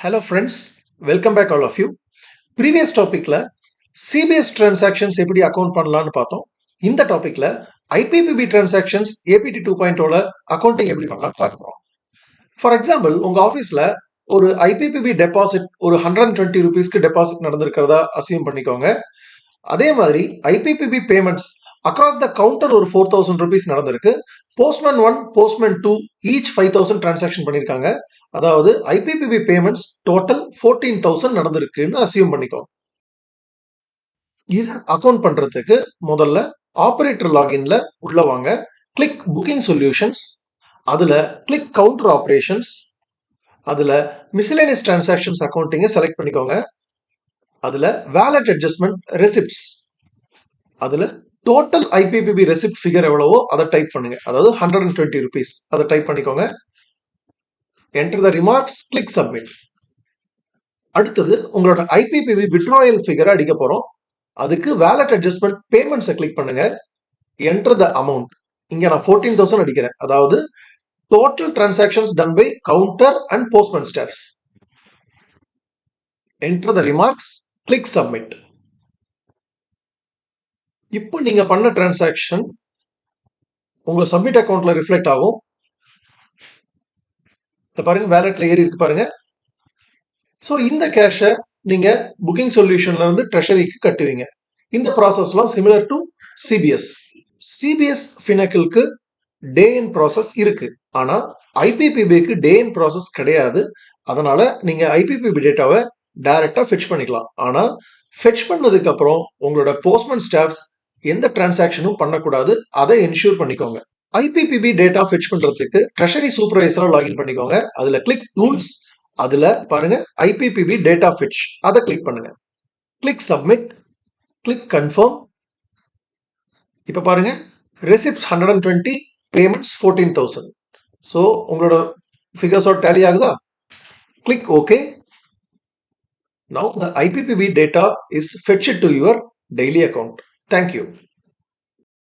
Hello friends, welcome back all of you. Previous topicல CBS transactions எப்படி account பண்ணலாம்னு பார்த்தோம். இந்த டாபிக்ல IPPB transactions APT 2.0ல அக்கவுண்டிங் எப்படி பண்ணலாம் பார்க்கிறோம். ஃபார் எக்ஸாம்பிள் உங்க ஆஃபீஸ்ல ஒரு IPPB டெபாசிட் ஒரு 120 ரூபீஸ்க்கு டெபாசிட் நடந்திருக்கிறதா அசியூம் பண்ணிக்கோங்க. அதே மாதிரி IPPB payments across the counter ஒரு 4000 ரூபீஸ் நடந்திருக்கு. போஸ்ட்மேன் 1 போஸ்ட்மேன் 2 ஈச் 5000 டிரான்சாக்ஷன் பண்ணிருக்காங்க. அதாவது IPPB பேமெண்ட்ஸ் டோட்டல் 14000 நடந்திருக்குன்னு அசியூம் பண்ணிக்கோங்க. இது அக்கவுண்ட் பண்றதுக்கு முதல்ல ஆபரேட்டர் லாகின்ல உள்ள வாங்க. கிளிக் புக்கிங் சொல்யூஷன்ஸ், அதுல கிளிக் கவுண்டர் ஆபரேஷன்ஸ், அதுல மிஸ்லேனியஸ் டிரான்சாக்ஷன்ஸ் அக்கவுண்டிங்க செலக்ட் பண்ணிக்கோங்க. அதுல வேலட் அட்ஜஸ்ட்மெண்ட் ரெசிப்ட்ஸ், அதுல டோட்டல் IPPB ரெசிப்ட் ஃபிகர் எவ்வளவோ அதை டைப் பண்ணுங்க. அதாவது 120 ரூபீஸ் அதை டைப் பண்ணிக்கோங்க. Enter the remarks, click submit. அடுத்தது உங்களோட IPPB விட்ராயல் ஃபிகரை அடிக்க போறோம். அதுக்கு வேலட் அட்ஜஸ்ட்மெண்ட் பேமெண்ட்ஸை கிளிக் பண்ணுங்க. Enter the amount. இங்க நான் 14000 அடிக்கிறேன். அதாவது total transactions done by counter and postman staffs. Enter the remarks, click submit. இப்போ நீங்க பண்ண டிரான்சாக்ஷன் உங்க சப்மிட் அக்கவுண்ட்ல ரிஃப்ளெக்ட் ஆகும். பாருங்க, வேலட்ல ஏறி இருக்கு பாருங்க. ஸோ இந்த கேஷை நீங்க புக்கிங் சொல்யூஷன்ல இருந்து ட்ரெஷரிக்கு கட்டுவீங்க. இந்த ப்ராசஸ்லாம் சிமிலர் டு சிபிஎஸ் ஃபினாக்கிளுக்கு டே இன் ப்ராசஸ் இருக்கு. ஆனா IPPBக்கு டே இன் ப்ராசஸ் கிடையாது. அதனால நீங்க IPPB டேட்டாவை டைரக்டா ஃபெட்ச் பண்ணிக்கலாம். ஆனா ஃபெட்ச் பண்ணதுக்கு அப்புறம் உங்களோட போஸ்ட்மேன் ஸ்டாஃப்ஸ் எந்த டிரான்சாக்ஷனும் பண்ணக்கூடாது. அதை என்ஷூர் பண்ணிக்கோங்க. IPPB டேட்டா ஃபெட்ச் பண்றதுக்கு ட்ரெஷரி சூப்பர்வைசரா லாகின் பண்ணிக்கோங்க. அதுல கிளிக் டூல்ஸ், அதுல பாருங்க IPPB டேட்டா ஃபெட்ச், அதை கிளிக் பண்ணுங்க. Click submit, click confirm. இப்ப பாருங்க, ரெசிப்ட்ஸ் 120, பேமெண்ட்ஸ் 14000. ஸோ உங்களோட ஃபிகர்ஸோட டேலி ஆகுதா? Click okay. Now the IPPB data is fetched to your daily account. Thank you.